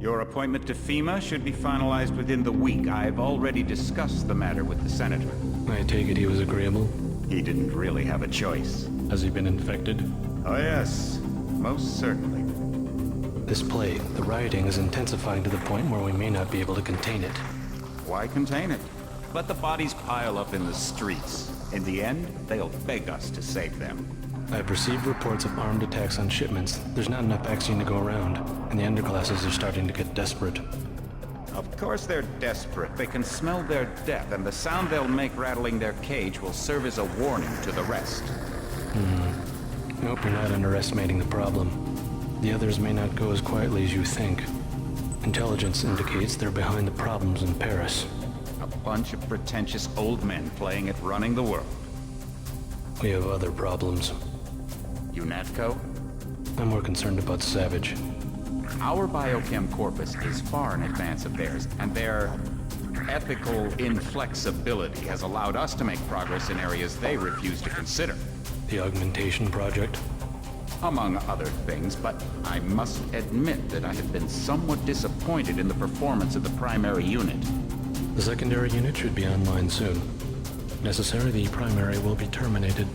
Your appointment to FEMA should be finalized within the week. I've already discussed the matter with the Senator. I take it he was agreeable? He didn't really have a choice. Has he been infected? Oh yes, most certainly. This plague, the rioting is intensifying to the point where we may not be able to contain it. Why contain it? Let the bodies pile up in the streets. In the end, they'll beg us to save them. I've received reports of armed attacks on shipments. There's not enough vaccine to go around, and the underclasses are starting to get desperate. Of course they're desperate. They can smell their death, and the sound they'll make rattling their cage will serve as a warning to the rest. I hope you're not underestimating the problem. The others may not go as quietly as you think. Intelligence indicates they're behind the problems in Paris. A bunch of pretentious old men playing at running the world. We have other problems. UNATCO? I'm more concerned about Savage. Our biochem corpus is far in advance of theirs, and their ethical inflexibility has allowed us to make progress in areas they refuse to consider. The augmentation project? Among other things, but I must admit that I have been somewhat disappointed in the performance of the primary unit. The secondary unit should be online soon. If necessary, the primary will be terminated.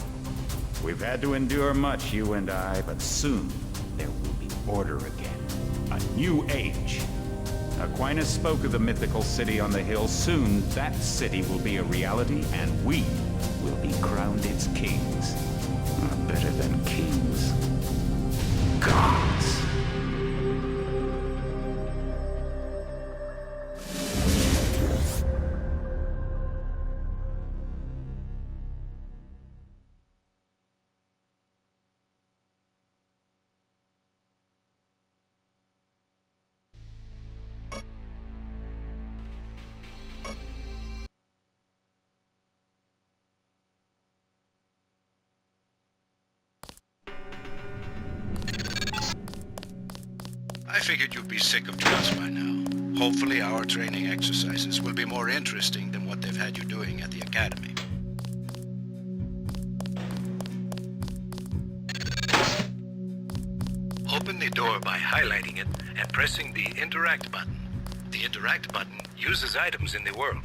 We've had to endure much, you and I, but soon there will be order again. A new age. Aquinas spoke of the mythical city on the hill. Soon, that city will be a reality, and we will be crowned its kings. Better than kings. Gods. I figured you'd be sick of drills by now. Hopefully our training exercises will be more interesting than what they've had you doing at the academy. Open the door by highlighting it and pressing the Interact button. The Interact button uses items in the world.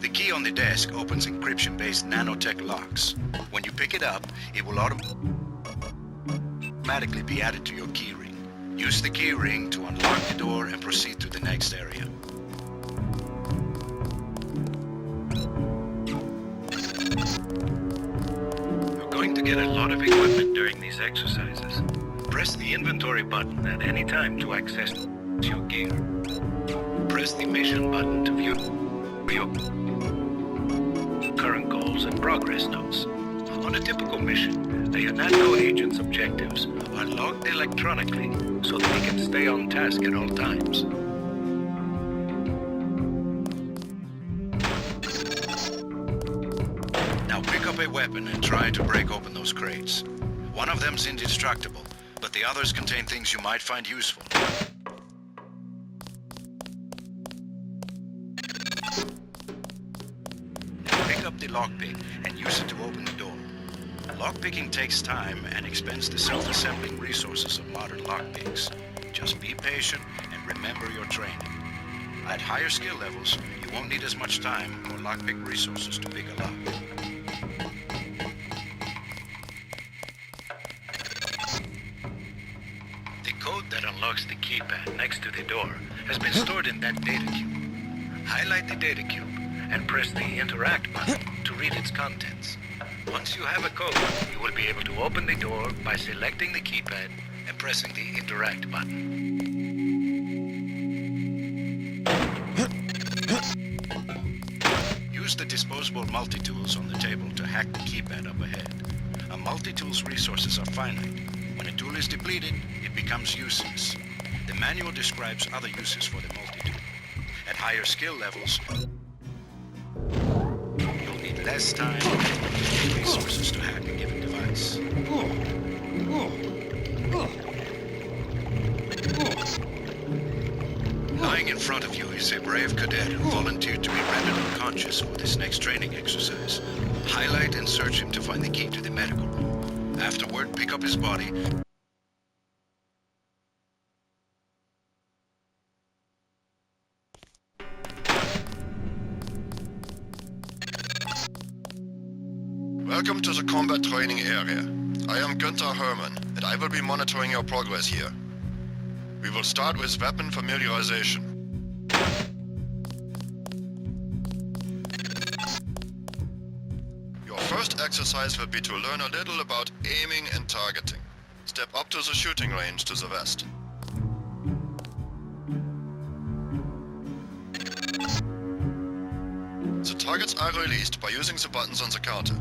The key on the desk opens encryption-based nanotech locks. When you pick it up, it will automatically be added to your keyring. Use the keyring to unlock the door and proceed to the next area. You're going to get a lot of equipment during these exercises. Press the inventory button at any time to access your gear. Press the mission button to view your current goals and progress notes. On a typical mission, the UNATCO agent's objectives are logged electronically so that they can stay on task at all times. Now pick up a weapon and try to break open those crates. One of them's indestructible, but the others contain things you might find useful. Pick up the lockpick and use it to open the door. Lockpicking takes time and expends the self-assembling resources of modern lockpicks. Just be patient and remember your training. At higher skill levels, you won't need as much time or lockpick resources to pick a lock. The code that unlocks the keypad next to the door has been stored in that data cube. Highlight the data cube and press the Interact button to read its contents. Once you have a code, you will be able to open the door by selecting the keypad and pressing the Interact button. Use the disposable multi-tools on the table to hack the keypad up ahead. A multi-tool's resources are finite. When a tool is depleted, it becomes useless. The manual describes other uses for the multi-tool. At higher skill levels, you'll need less time and resources to hack a given device. place. Lying in front of you is a brave cadet who volunteered to be rendered unconscious for this next training exercise. Highlight and search him to find the key to the medical room. Afterward, pick up his body. Welcome to the combat training area. I am Günther Hermann, and I will be monitoring your progress here. We will start with weapon familiarization. Your first exercise will be to learn a little about aiming and targeting. Step up to the shooting range to the west. The targets are released by using the buttons on the counter.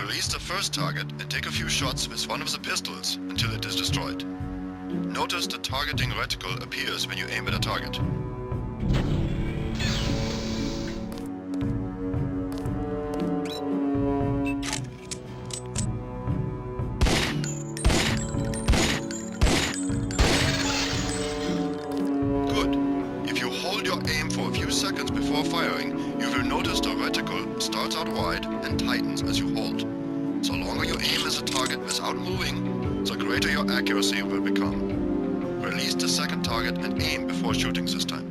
Release the first target and take a few shots with one of the pistols until it is destroyed. Notice the targeting reticle appears when you aim at a target. Good. If you hold your aim for a few seconds before firing, you will notice the reticle starts out wide and tightens as you hold. The longer you aim at a target without moving, the greater your accuracy will become. Release the second target and aim before shooting this time.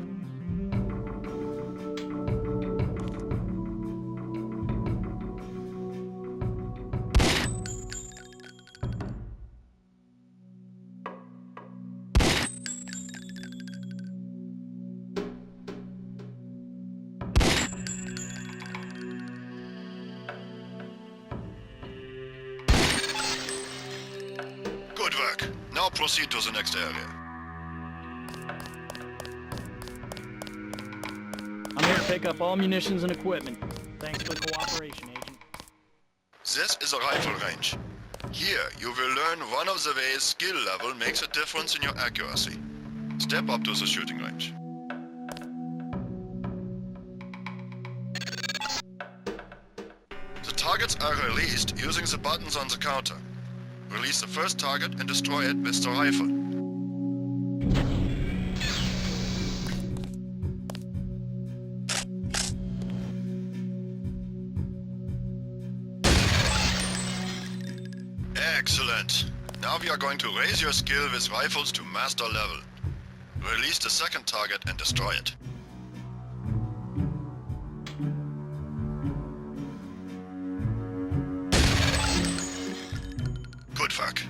Good work. Now proceed to the next area. I'm here to pick up all munitions and equipment. Thanks for the cooperation, Agent. This is a rifle range. Here, you will learn one of the ways skill level makes a difference in your accuracy. Step up to the shooting range. The targets are released using the buttons on the counter. Release the first target and destroy it with the rifle. Excellent. Now we are going to raise your skill with rifles to master level. Release the second target and destroy it. Good work.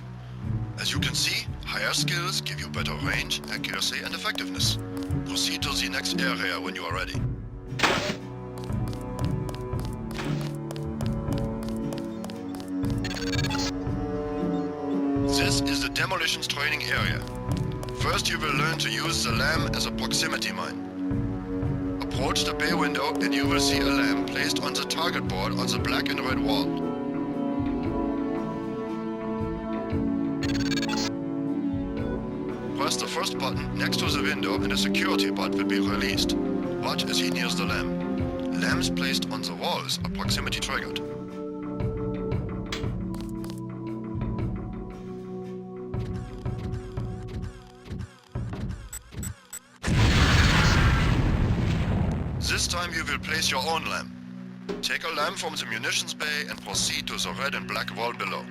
As you can see, higher skills give you better range, accuracy and effectiveness. Proceed to the next area when you are ready. This is the demolitions training area. First you will learn to use the lamp as a proximity mine. Approach the bay window and you will see a lamp placed on the target board on the black and red wall. Press the first button next to the window and a security bot will be released. Watch as he nears the lamp. Lamps placed on the walls are proximity triggered. This time you will place your own lamp. Take a lamp from the munitions bay and proceed to the red and black wall below.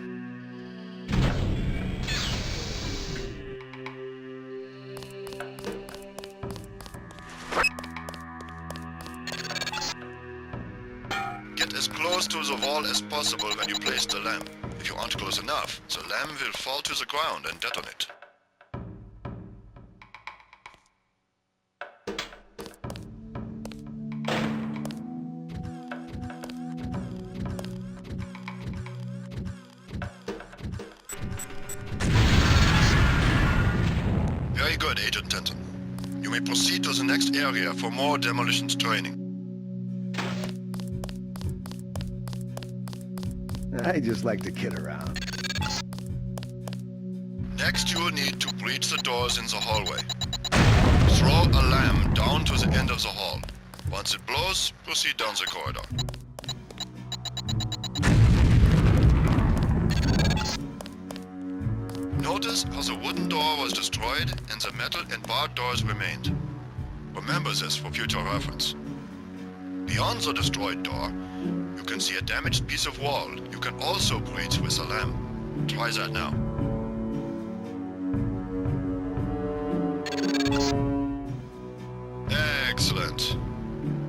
Get as close to the wall as possible when you place the lamp. If you aren't close enough, the lamp will fall to the ground and detonate. Very good, Agent Denton. You may proceed to the next area for more demolitions training. I just like to kid around. Next you will need to breach the doors in the hallway. Throw a lamp down to the end of the hall. Once it blows, proceed down the corridor. corners how the wooden door was destroyed and the metal and barred doors remained. Remember this for future reference. Beyond the destroyed door, you can see a damaged piece of wall you can also breach with a lamp. Try that now. Excellent.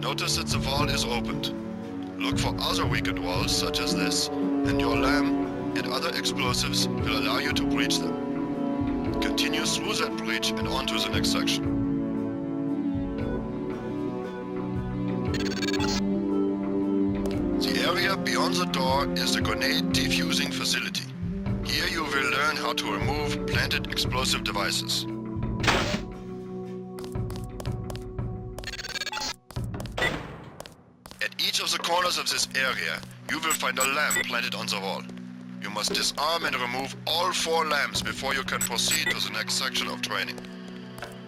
Notice that the wall is opened. Look for other weakened walls such as this, and your lamp and other explosives will allow you to breach them. Continue through that breach and on to the next section. The area beyond the door is the grenade defusing facility. Here you will learn how to remove planted explosive devices. At each of the corners of this area, you will find a lamp planted on the wall. You must disarm and remove all 4 lamps before you can proceed to the next section of training.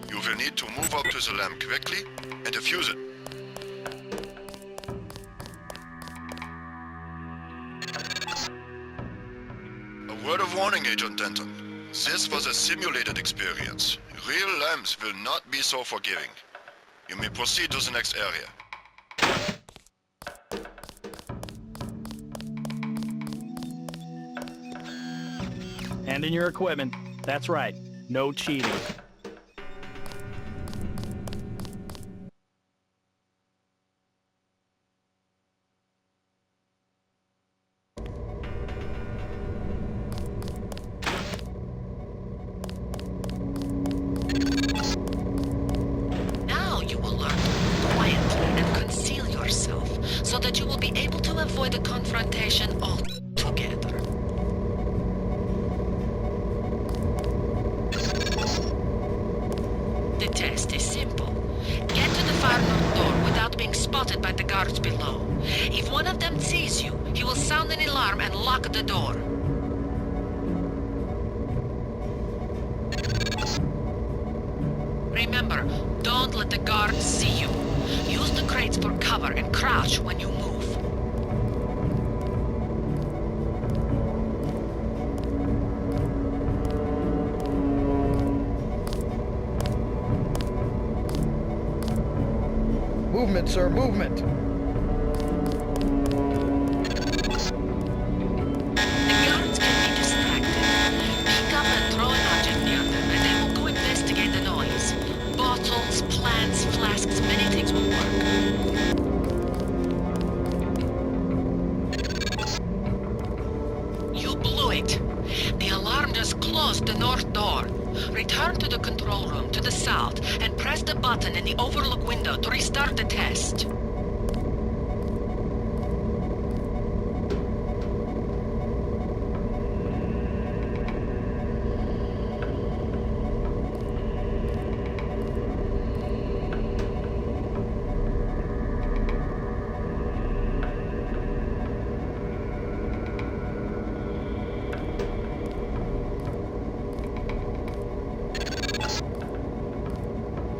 You will need to move up to the lamp quickly and defuse it. A word of warning, Agent Denton. This was a simulated experience. Real lamps will not be so forgiving. You may proceed to the next area. Hand in your equipment. That's right. No cheating. Now you will learn to move quietly and conceal yourself so that you will be able to avoid the confrontation altogether. The test is simple. Get to the far north door without being spotted by the guards below. If one of them sees you, he will sound an alarm and lock the door. Remember, don't let the guards see you. Use the crates for cover and crouch when you move. Movement, sir, movement! The guards can be distracted. Pick up and throw an object near them, and they will go investigate the noise. Bottles, plants, flasks, many things will work. You blew it. The alarm just closed the north door. Return to the control room to the south and press the button in the overlook window to restart the test.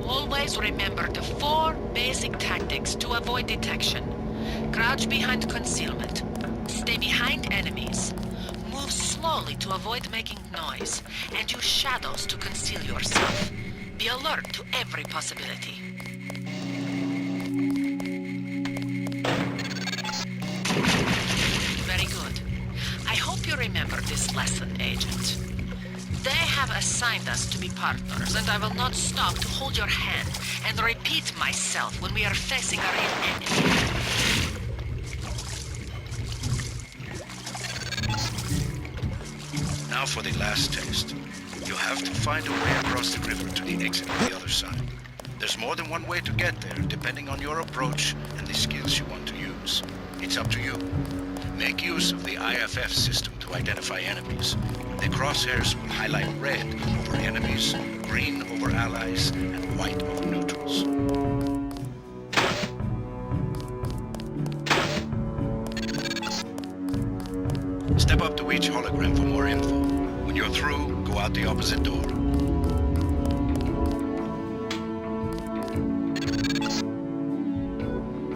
Always remember the 4 basic tactics to avoid detection. Crouch behind concealment. Stay behind enemies. Move slowly to avoid making noise. And use shadows to conceal yourself. Be alert to every possibility. Very good. I hope you remember this lesson, Agent. They have assigned us to be partners, and I will not stop to hold your hand and repeat myself when we are facing a real enemy. Now for the last test. You have to find a way across the river to the exit on the other side. There's more than one way to get there, depending on your approach and the skills you want to use. It's up to you. Make use of the IFF system to identify enemies. The crosshairs will highlight red over enemies, green over allies, and white over neutrals. Step up to each hologram for more info. When you're through, go out the opposite door.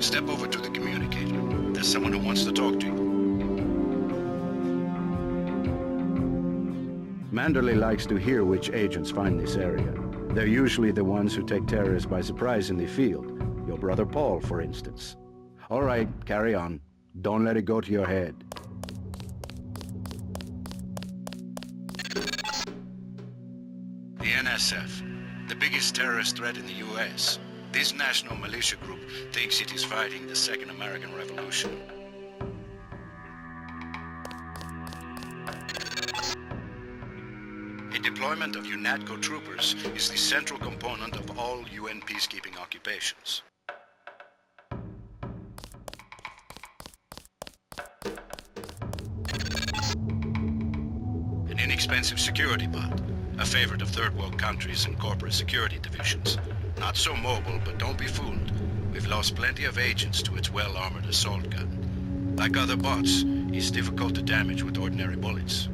Step over to the communicator. There's someone who wants to talk to you. Manderley likes to hear which agents find this area. They're usually the ones who take terrorists by surprise in the field. Your brother Paul, for instance. All right, carry on. Don't let it go to your head. The NSF, the biggest terrorist threat in the US. This national militia group thinks it is fighting the Second American Revolution. A deployment of UNATCO troopers is the central component of all UN peacekeeping occupations. An inexpensive security bot, a favorite of third world countries and corporate security divisions. Not so mobile, but don't be fooled. We've lost plenty of agents to its well-armored assault gun. Like other bots, he's difficult to damage with ordinary bullets.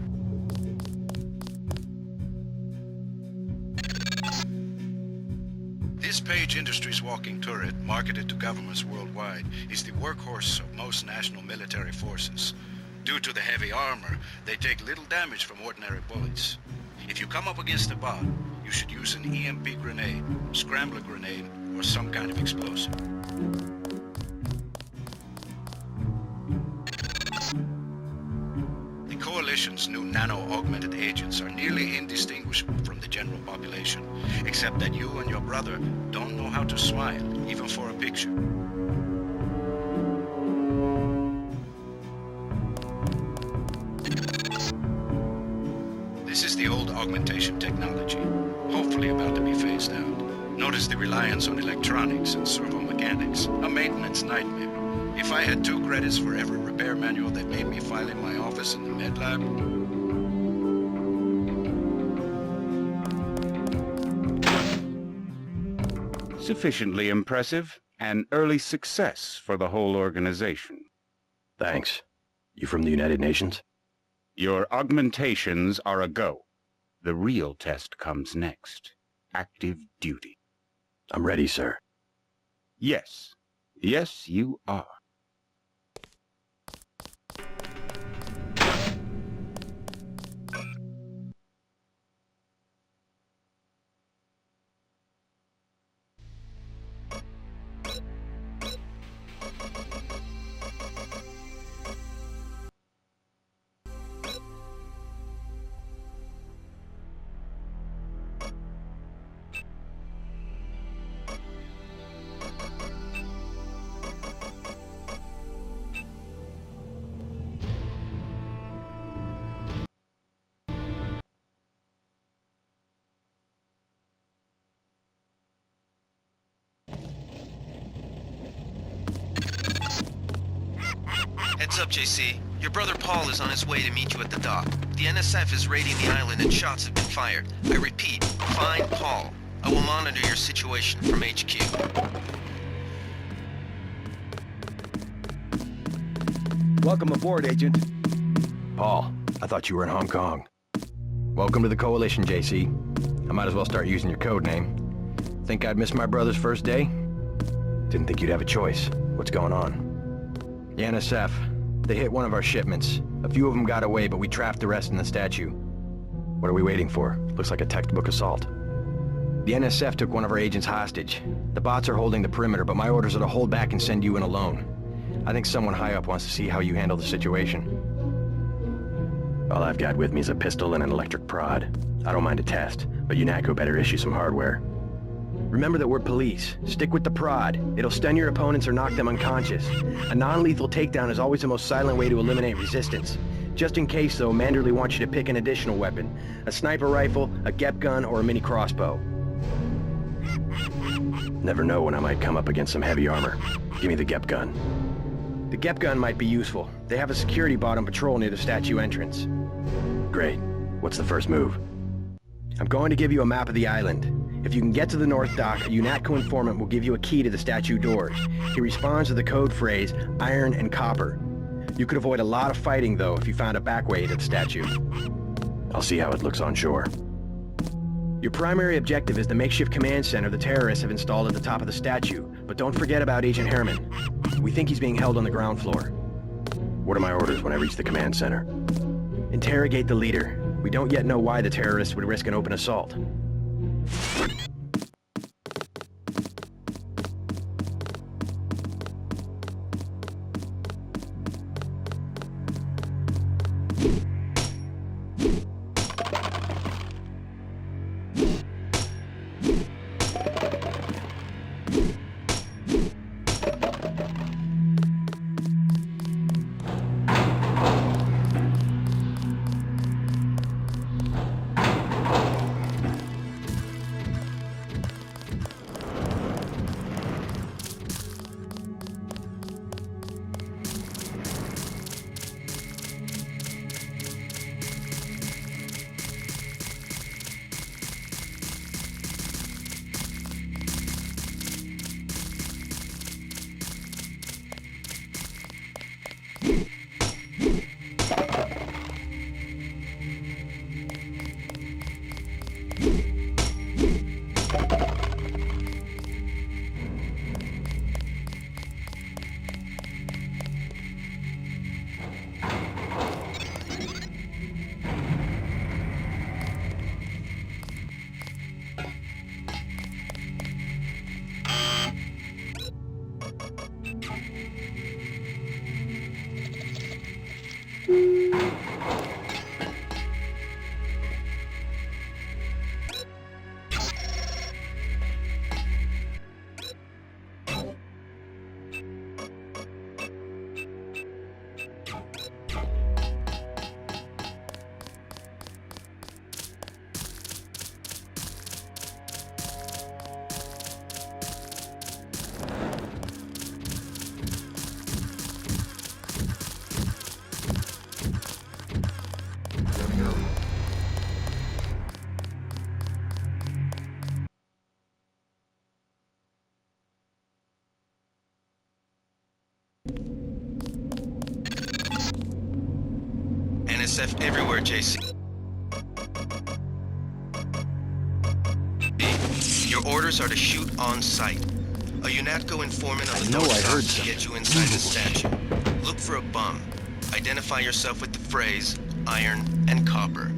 This Page Industries walking turret, marketed to governments worldwide, is the workhorse of most national military forces. Due to the heavy armor, they take little damage from ordinary bullets. If you come up against a bot, you should use an EMP grenade, scrambler grenade, or some kind of explosive. The Coalition's new nano-augmented agents are nearly indistinguishable from the general population, except that you and your brother don't know how to smile, even for a picture. This is the old augmentation technology, hopefully about to be phased out. Notice the reliance on electronics and servo-mechanics, a maintenance nightmare. If I had 2 credits for every repair manual that made me file in my office in the med lab, Sufficiently impressive. An early success for the whole organization. Thanks. You from the United Nations? Your augmentations are a go. The real test comes next. Active duty. I'm ready, sir. Yes. Yes, you are. Heads up, JC. Your brother Paul is on his way to meet you at the dock. The NSF is raiding the island and shots have been fired. I repeat, find Paul. I will monitor your situation from HQ. Welcome aboard, Agent. Paul, I thought you were in Hong Kong. Welcome to the Coalition, JC. I might as well start using your code name. Think I'd miss my brother's first day? Didn't think you'd have a choice. What's going on? The NSF. They hit one of our shipments. A few of them got away, but we trapped the rest in the statue. What are we waiting for? Looks like a textbook assault. The NSF took one of our agents hostage. The bots are holding the perimeter, but my orders are to hold back and send you in alone. I think someone high up wants to see how you handle the situation. All I've got with me is a pistol and an electric prod. I don't mind a test, but UNATCO better issue some hardware. Remember that we're police. Stick with the prod. It'll stun your opponents or knock them unconscious. A non-lethal takedown is always the most silent way to eliminate resistance. Just in case, though, Manderley wants you to pick an additional weapon. A sniper rifle, a GEP gun, or a mini crossbow. Never know when I might come up against some heavy armor. Give me the GEP gun. The GEP gun might be useful. They have a security bot on patrol near the statue entrance. Great. What's the first move? I'm going to give you a map of the island. If you can get to the North Dock, a UNATCO informant will give you a key to the statue doors. He responds to the code phrase, iron and copper. You could avoid a lot of fighting, though, if you found a back way to the statue. I'll see how it looks on shore. Your primary objective is the makeshift command center the terrorists have installed at the top of the statue, but don't forget about Agent Herman. We think he's being held on the ground floor. What are my orders when I reach the command center? Interrogate the leader. We don't yet know why the terrorists would risk an open assault. NSF everywhere, JC. Your orders are to shoot on sight. A UNATCO informant on the north side to get you inside the statue. Look for a bum. Identify yourself with the phrase, iron and copper.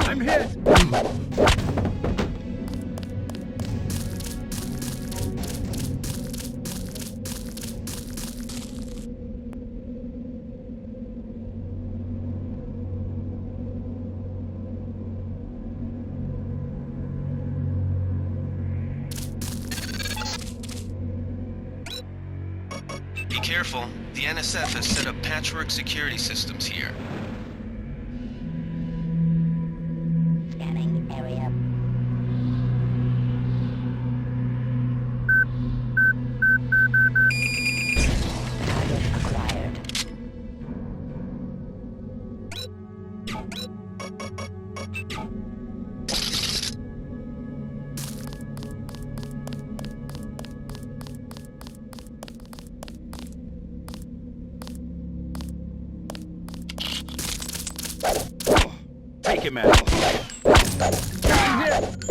I'm hit! Be careful. The NSF has set up patchwork security systems here. Scanning area. Target acquired. Take him out. I'm hit!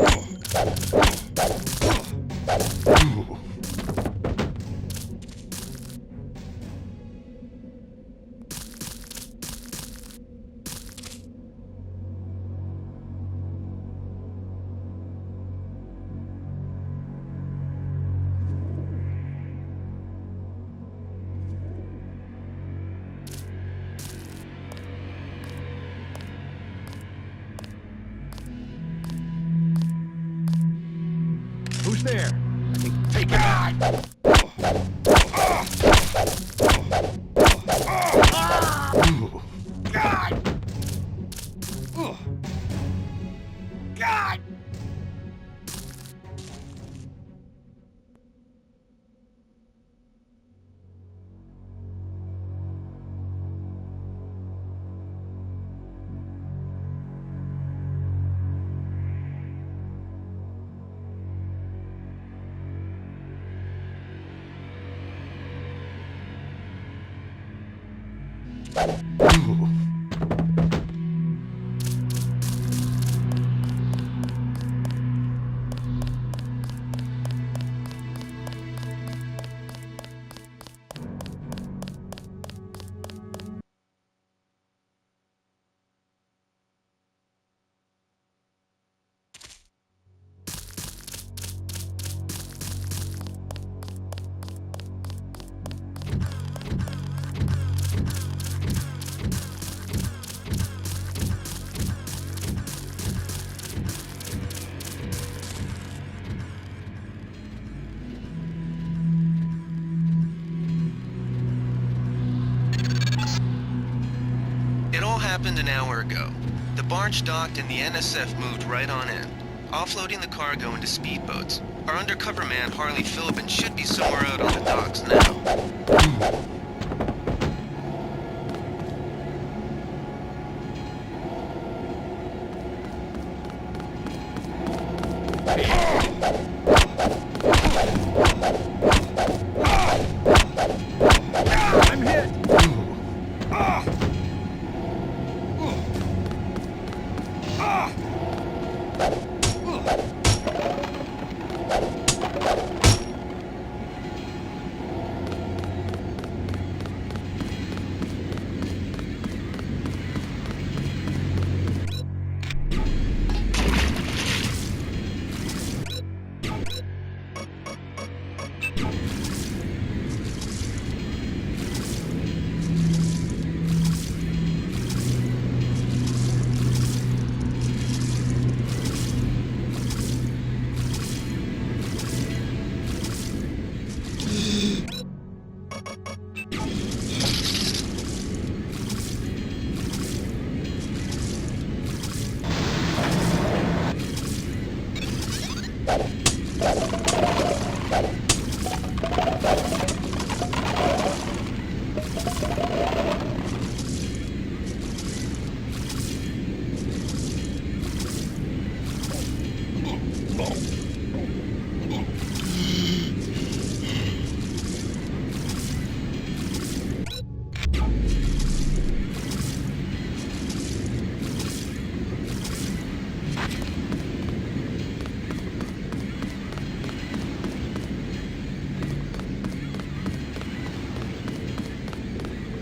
there. Take him out. God! God! It all happened an hour ago. The barge docked and the NSF moved right on in, offloading the cargo into speedboats. Our undercover man, Harley Philbin, should be somewhere out on the docks now. I'm hit!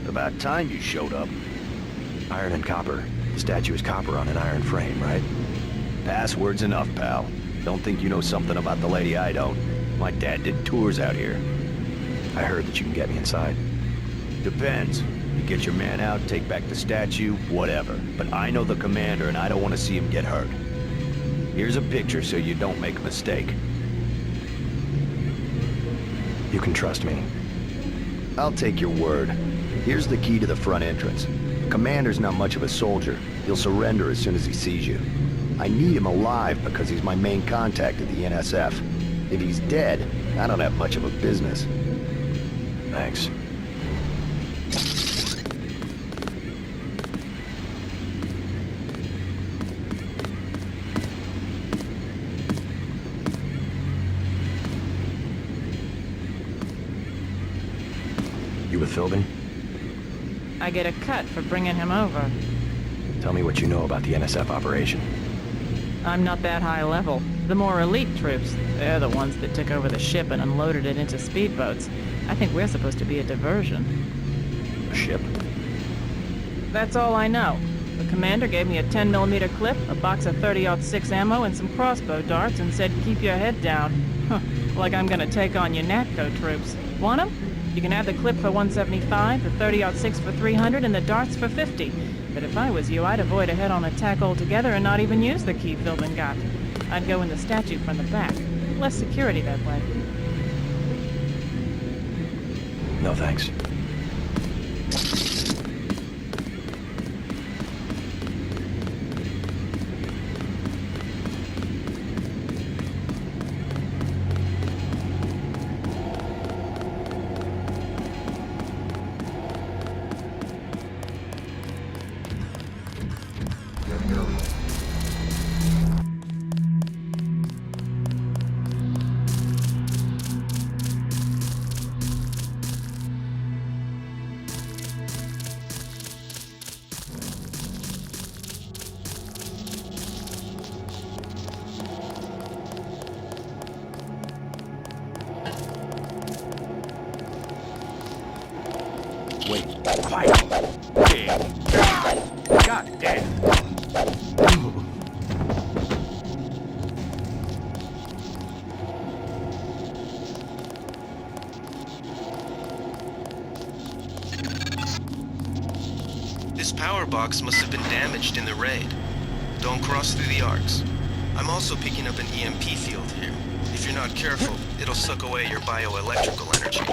About time you showed up. Iron and copper. The statue is copper on an iron frame, right? Password's enough, pal. Don't think you know something about the lady I don't. My dad did tours out here. I heard that you can get me inside. Depends. You get your man out, take back the statue, whatever. But I know the commander and I don't want to see him get hurt. Here's a picture so you don't make a mistake. You can trust me. I'll take your word. Here's the key to the front entrance. The commander's not much of a soldier. He'll surrender as soon as he sees you. I need him alive because he's my main contact at the NSF. If he's dead, I don't have much of a business. Thanks. You with Philbin? I get a cut for bringing him over. Tell me what you know about the NSF operation. I'm not that high level. The more elite troops, they're the ones that took over the ship and unloaded it into speedboats. I think we're supposed to be a diversion. A ship? That's all I know. The commander gave me a 10mm clip, a box of 30-06 ammo, and some crossbow darts and said, keep your head down. Huh, like I'm gonna take on UNATCO troops. Want 'em? You can have the clip for 175, the 30-06 for 300, and the darts for 50. But if I was you, I'd avoid a head-on attack altogether and not even use the key Philbin got. I'd go in the statue from the back. Less security that way. No thanks. Wait, quiet. God damn. This power box must have been damaged in the raid. Don't cross through the arcs. I'm also picking up an EMP field here. If you're not careful, it'll suck away your bioelectrical energy.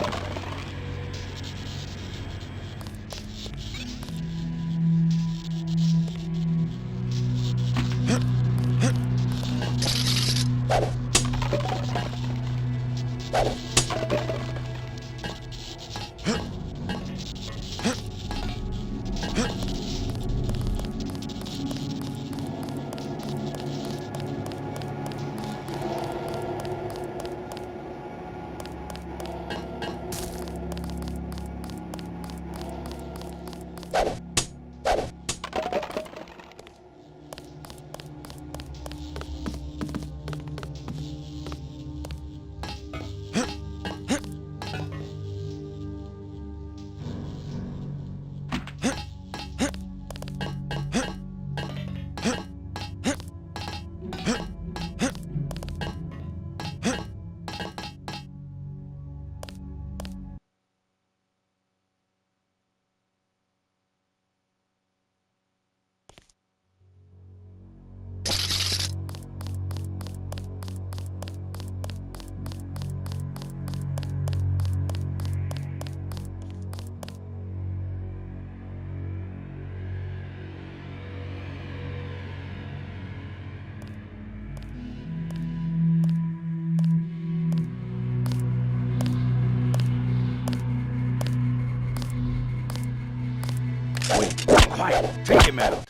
Wait, quiet. Take him out.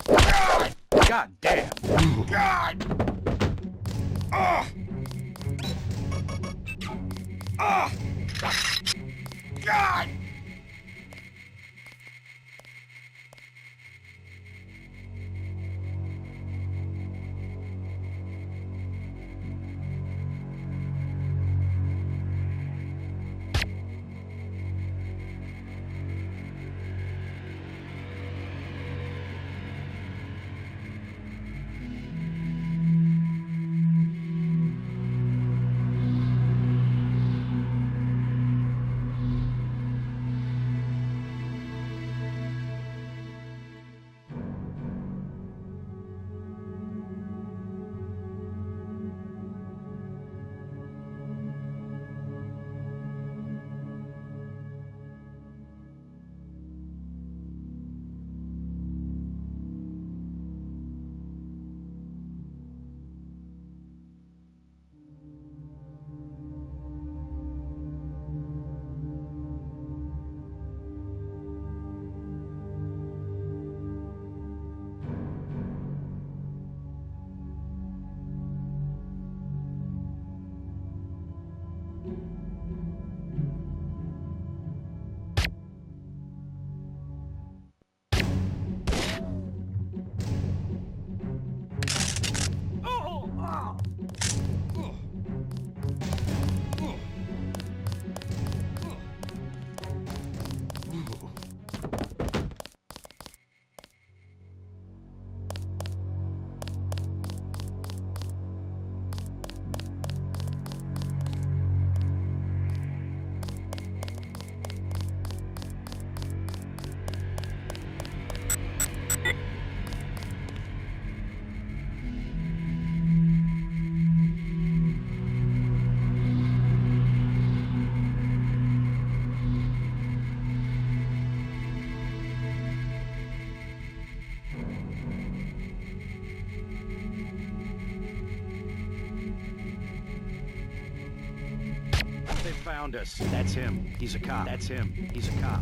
God damn. God. Oh. Oh. God. found us. That's him. He's a cop. That's him. He's a cop.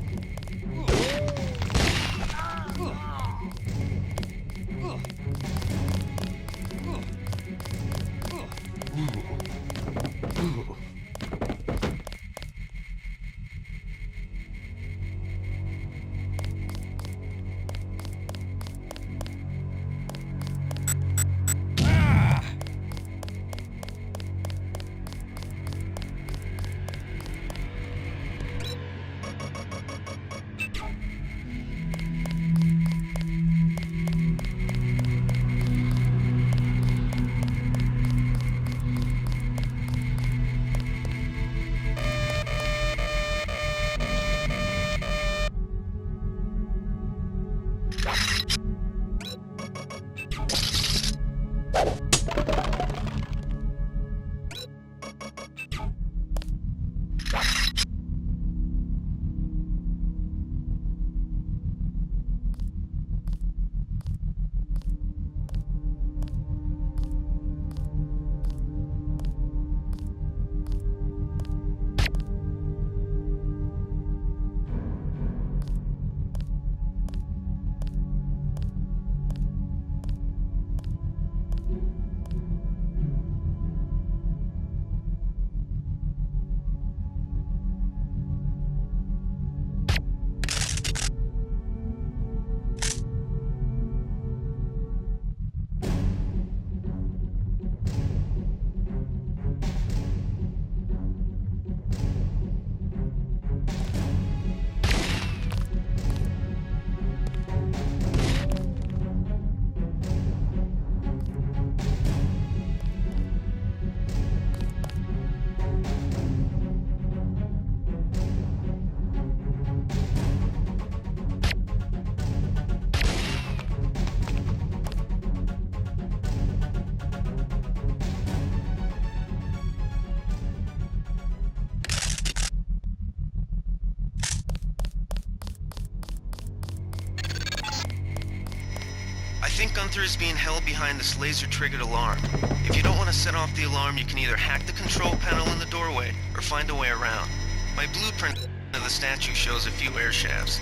I think Gunther is being held behind this laser-triggered alarm. If you don't want to set off the alarm, you can either hack the control panel in the doorway or find a way around. My blueprint of the statue shows a few air shafts.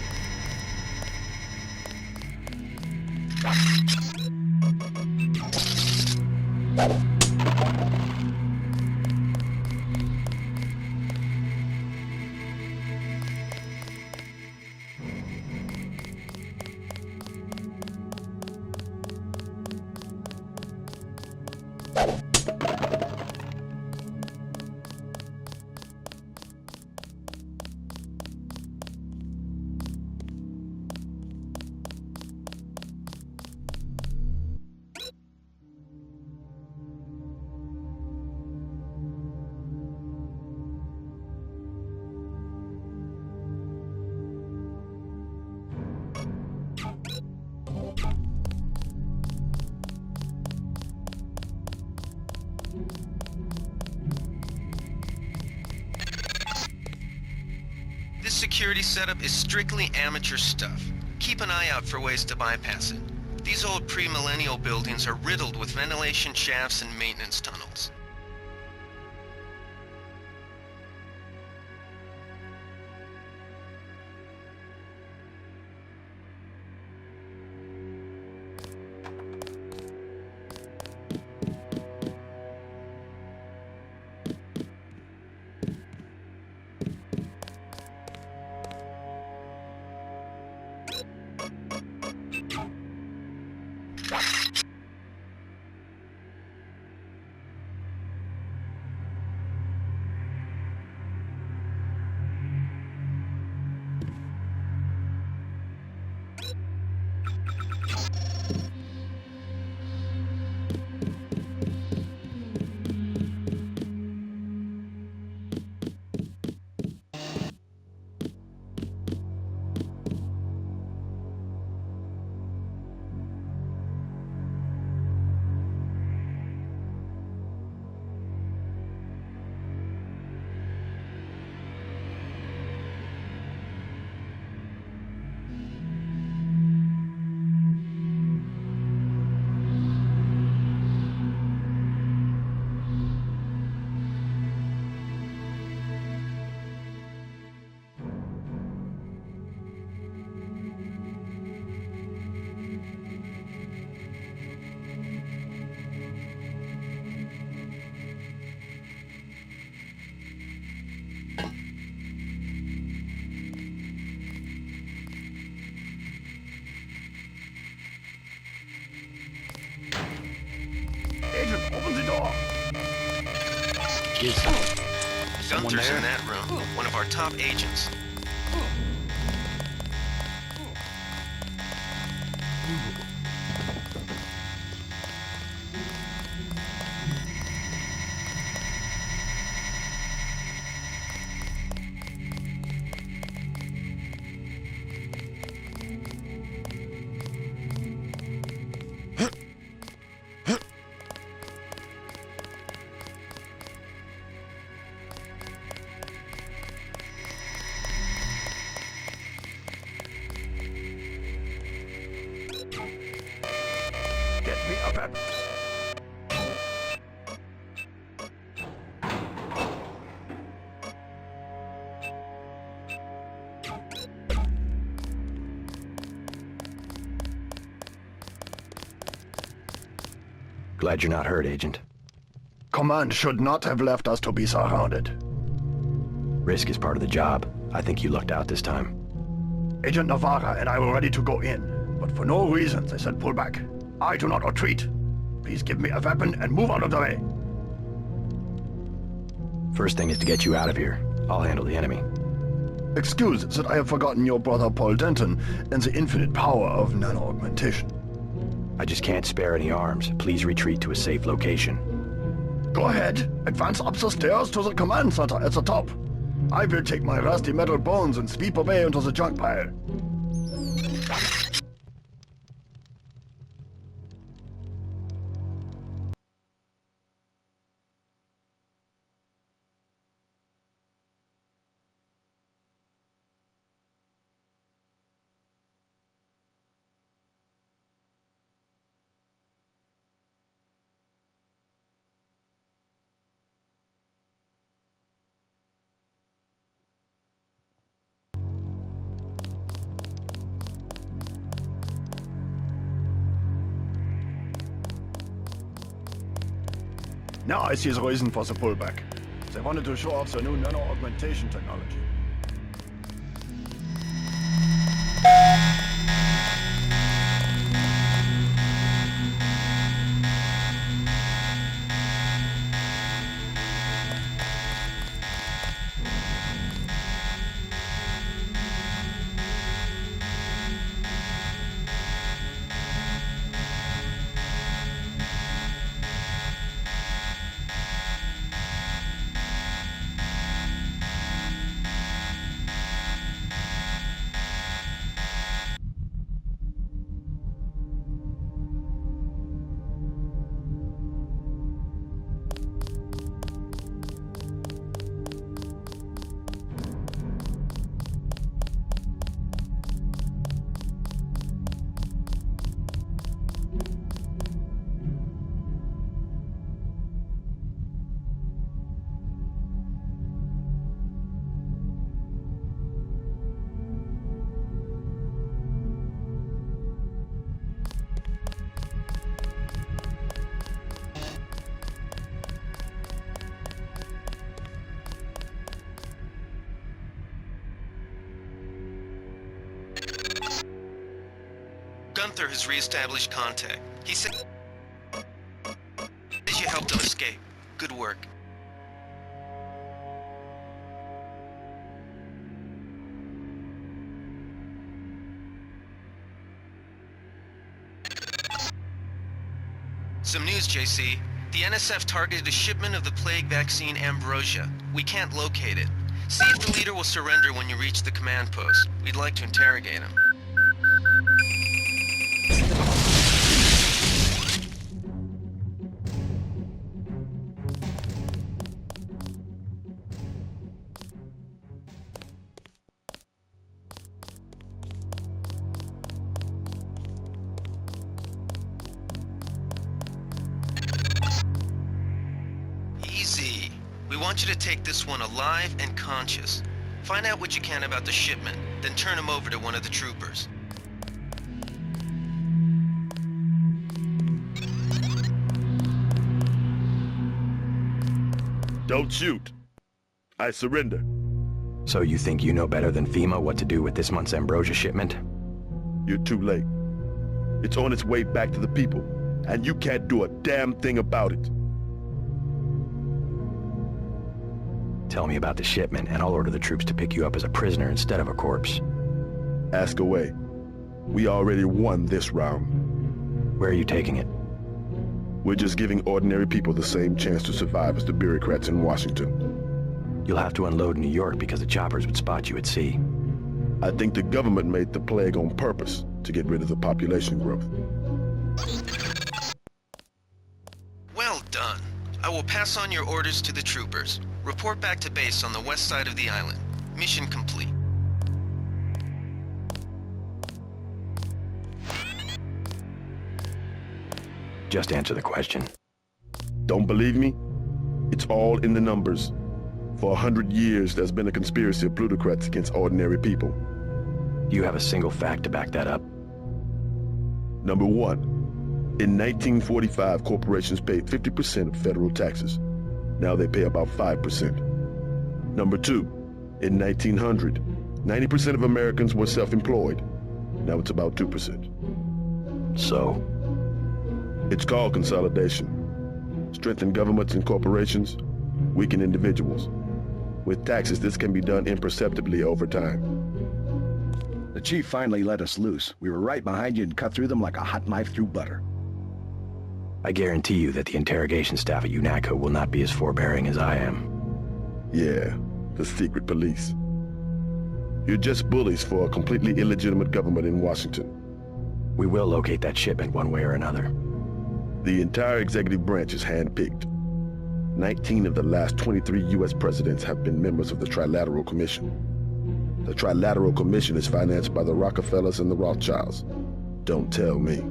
This security setup is strictly amateur stuff. Keep an eye out for ways to bypass it. These old pre-millennial buildings are riddled with ventilation shafts and maintenance tunnels. is someone Gunther's there? in that room, one of our top agents. Get me a weapon. Glad you're not hurt, Agent. Command should not have left us to be surrounded. Risk is part of the job. I think you lucked out this time. Agent Navarra and I were ready to go in, but for no reason they said pull back. I do not retreat. Please give me a weapon and move out of the way. First thing is to get you out of here. I'll handle the enemy. Excuse that I have forgotten your brother Paul Denton and the infinite power of nano-augmentation. I just can't spare any arms. Please retreat to a safe location. Go ahead. Advance up the stairs to the command center at the top. I will take my rusty metal bones and sweep away into the junk pile. Now I see the reason for the pullback. They wanted to show off the new nano-augmentation technology. Gunther has re-established contact. He said you helped him escape. Good work. Some news, JC. The NSF targeted a shipment of the plague vaccine Ambrosia. We can't locate it. See if the leader will surrender when you reach the command post. We'd like to interrogate him. Easy. We want you to take this one alive and conscious. Find out what you can about the shipment, then turn him over to one of the troopers. Don't shoot. I surrender. So you think you know better than FEMA what to do with this month's Ambrosia shipment? You're too late. It's on its way back to the people, and you can't do a damn thing about it. Tell me about the shipment, and I'll order the troops to pick you up as a prisoner instead of a corpse. Ask away. We already won this round. Where are you taking it? We're just giving ordinary people the same chance to survive as the bureaucrats in Washington. You'll have to unload in New York because the choppers would spot you at sea. I think the government made the plague on purpose to get rid of the population growth. Well done. I will pass on your orders to the troopers. Report back to base on the west side of the island. Mission complete. Just answer the question. Don't believe me? It's all in the numbers. For 100 years, there's been a conspiracy of plutocrats against ordinary people. Do you have a single fact to back that up? Number one, in 1945, corporations paid 50% of federal taxes. Now they pay about 5%. Number two, in 1900, 90% of Americans were self-employed. Now it's about 2%. So? It's called consolidation. Strengthen governments and corporations, weaken individuals. With taxes, this can be done imperceptibly over time. The chief finally let us loose. We were right behind you and cut through them like a hot knife through butter. I guarantee you that the interrogation staff at UNATCO will not be as forbearing as I am. Yeah, the secret police. You're just bullies for a completely illegitimate government in Washington. We will locate that shipment one way or another. The entire executive branch is handpicked. 19 of the last 23 U.S. presidents have been members of the Trilateral Commission. The Trilateral Commission is financed by the Rockefellers and the Rothschilds. Don't tell me.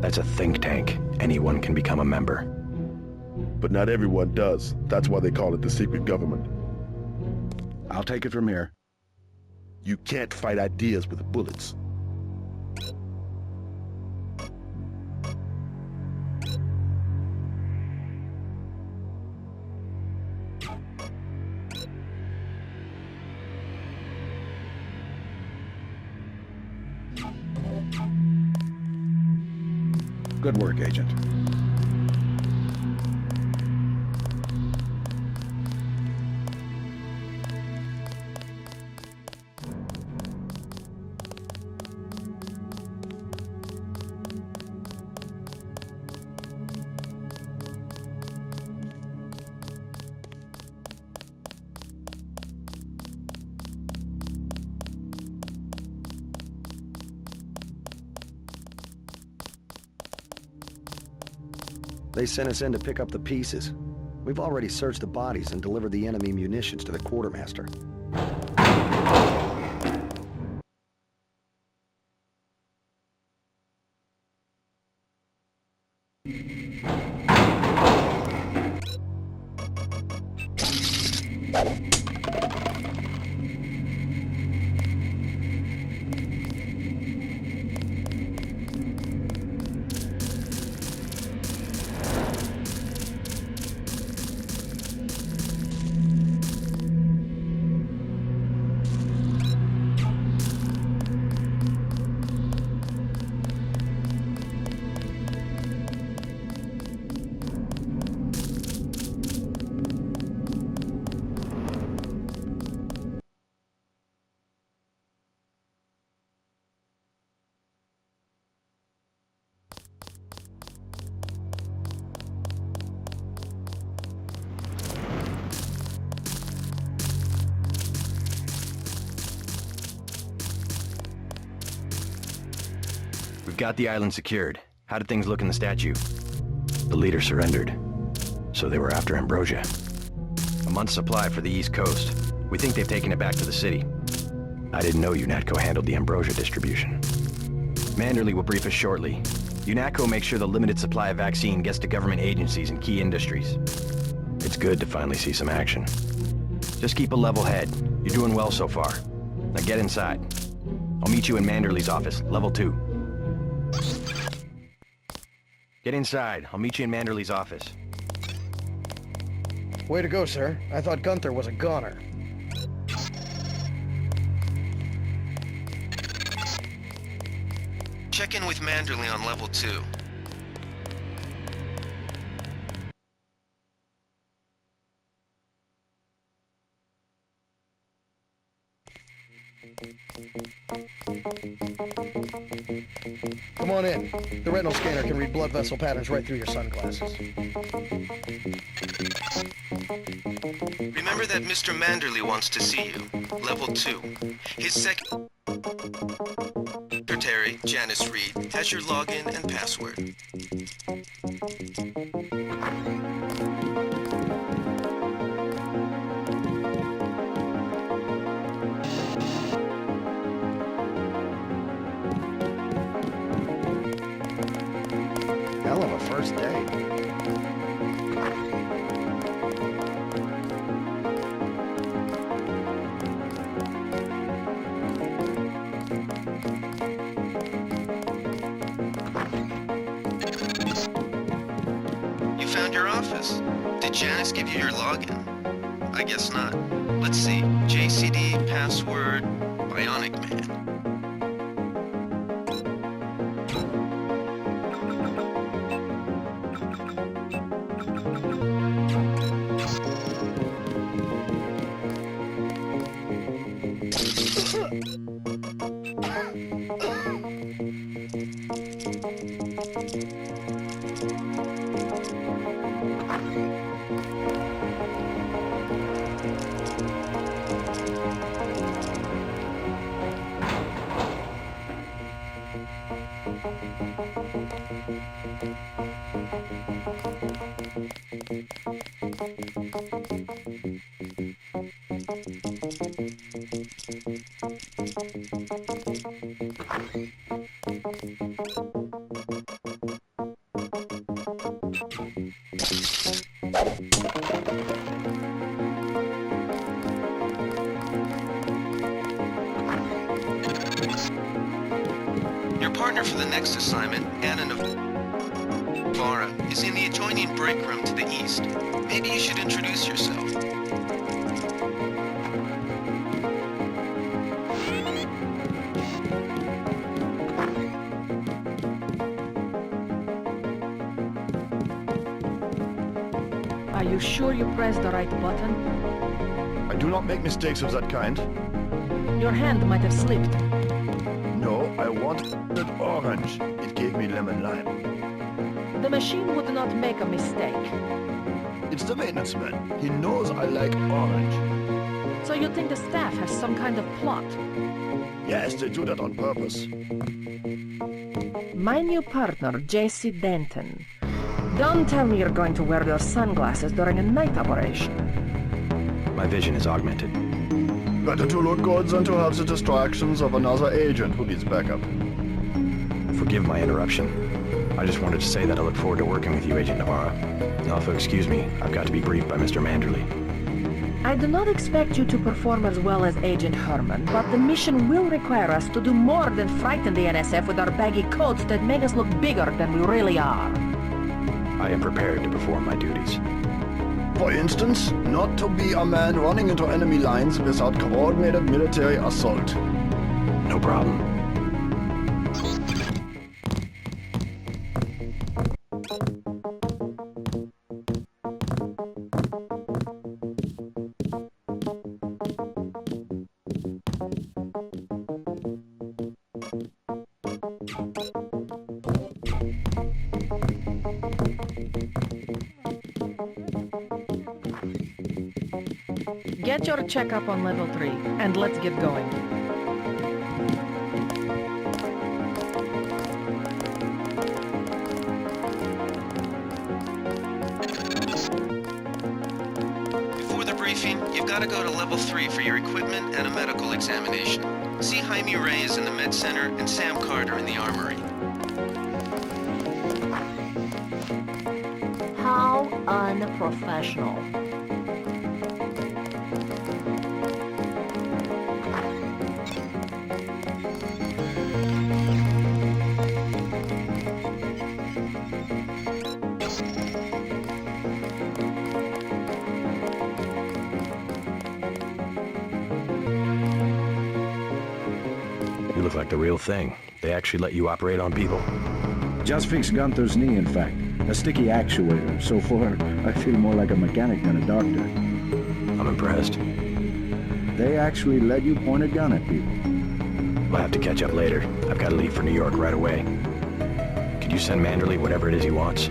That's a think tank. Anyone can become a member. But not everyone does. That's why they call it the secret government. I'll take it from here. You can't fight ideas with bullets. Good work, Agent. They sent us in to pick up the pieces. We've already searched the bodies and delivered the enemy munitions to the quartermaster. We've got the island secured. How did things look in the statue? The leader surrendered. So they were after Ambrosia. A month's supply for the East Coast. We think they've taken it back to the city. I didn't know UNATCO handled the Ambrosia distribution. Manderley will brief us shortly. UNATCO makes sure the limited supply of vaccine gets to government agencies and key industries. It's good to finally see some action. Just keep a level head. You're doing well so far. Now get inside. I'll meet you in Manderley's office, level 2. Get inside. I'll meet you in Manderley's office. Way to go, sir. I thought Gunther was a goner. Check in with Manderley on level 2. on in. The retinal scanner can read blood vessel patterns right through your sunglasses. Remember that Mr. Manderley wants to see you. Level 2. His secretary, Janice Reed, has your login and password. Hell of a first day. You found your office. Did Janice give you your login? I guess not. Let's see. JCD, password, Bionic Man. Your partner for the next assignment, Anna Navarra, is in the adjoining break room to the east. Maybe you should introduce yourself. Are you sure you pressed the right button? I do not make mistakes of that kind. Your hand might have slipped. No, I wanted orange. It gave me lemon lime. The machine would not make a mistake. It's the maintenance man. He knows I like orange. So you think the staff has some kind of plot? Yes, they do that on purpose. My new partner, J.C. Denton. Don't tell me you're going to wear your sunglasses during a night operation. My vision is augmented. Better to look good than to have the distractions of another agent who needs backup. Forgive my interruption. I just wanted to say that I look forward to working with you, Agent Navarra. Now, if you'll excuse me, I've got to be briefed by Mr. Manderley. I do not expect you to perform as well as Agent Herman, but the mission will require us to do more than frighten the NSF with our baggy coats that make us look bigger than we really are. I am prepared to perform my duties. For instance, not to be a man running into enemy lines without coordinated military assault. No problem. Get your checkup on level 3, and let's get going. Before the briefing, you've got to go to level 3 for your equipment and a medical examination. See Jaime Reyes in the med center and Sam Carter in the armory. How unprofessional. You look like the real thing. They actually let you operate on people? Just fixed Gunther's knee, in fact. A sticky actuator. So far, I feel more like a mechanic than a doctor. I'm impressed. They actually let you point a gun at people. We'll have to catch up later. I've got to leave for New York right away. Could you send Manderley whatever it is he wants?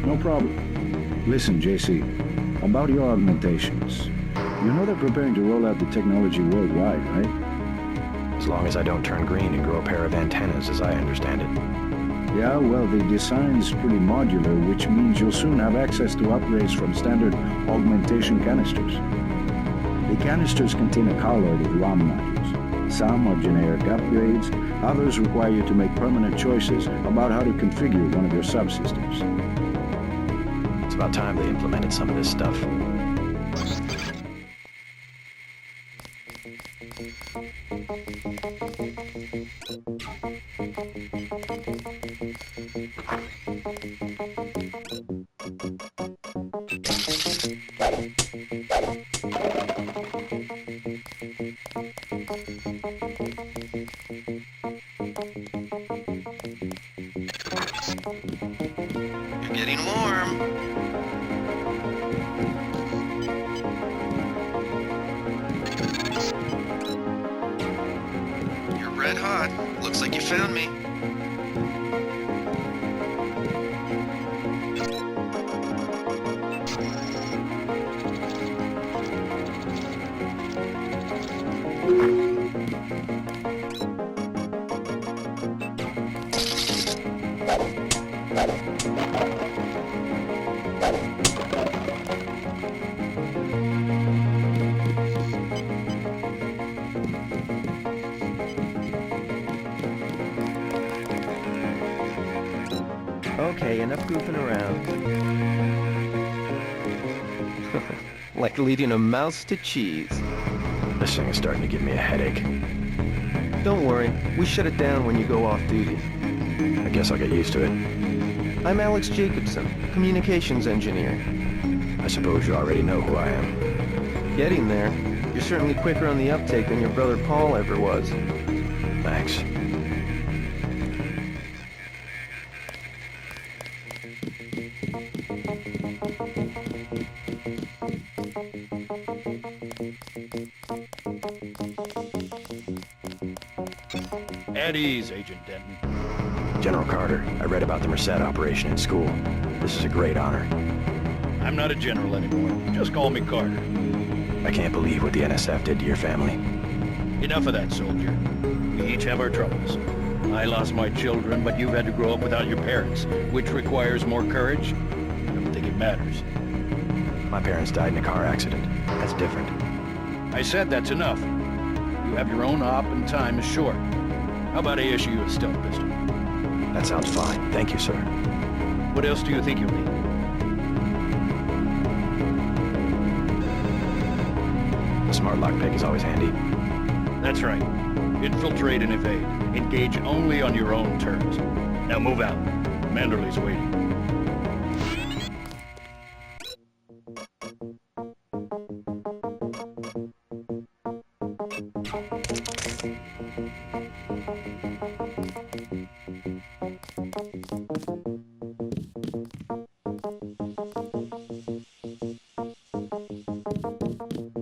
No problem. Listen, JC, about your augmentations. You know they're preparing to roll out the technology worldwide, right? As long as I don't turn green and grow a pair of antennas, as I understand it. Yeah, well, the design's pretty modular, which means you'll soon have access to upgrades from standard augmentation canisters. The canisters contain a colloid of ROM modules. Some are generic upgrades, others require you to make permanent choices about how to configure one of your subsystems. It's about time they implemented some of this stuff. You're getting warm. You're red hot. Looks like you found me. Okay, enough goofing around. Like leading a mouse to cheese. This thing is starting to give me a headache. Don't worry, we shut it down when you go off duty. I guess I'll get used to it. I'm Alex Jacobson, communications engineer. I suppose you already know who I am. Getting there. You're certainly quicker on the uptake than your brother Paul ever was. Thanks. At ease, Agent Denton. General Carter, I read about the Merced operation in school. This is a great honor. I'm not a general anymore. Just call me Carter. I can't believe what the NSF did to your family. Enough of that, soldier. We each have our troubles. I lost my children, but you've had to grow up without your parents, which requires more courage. I don't think it matters. My parents died in a car accident. That's different. I said that's enough. You have your own op and time is short. How about I issue you a stealth pistol? That sounds fine. Thank you, sir. What else do you think you'll need? A smart lockpick is always handy. That's right. Infiltrate and evade. Engage only on your own terms. Now move out. Manderley's waiting.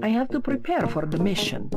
I have to prepare for the mission.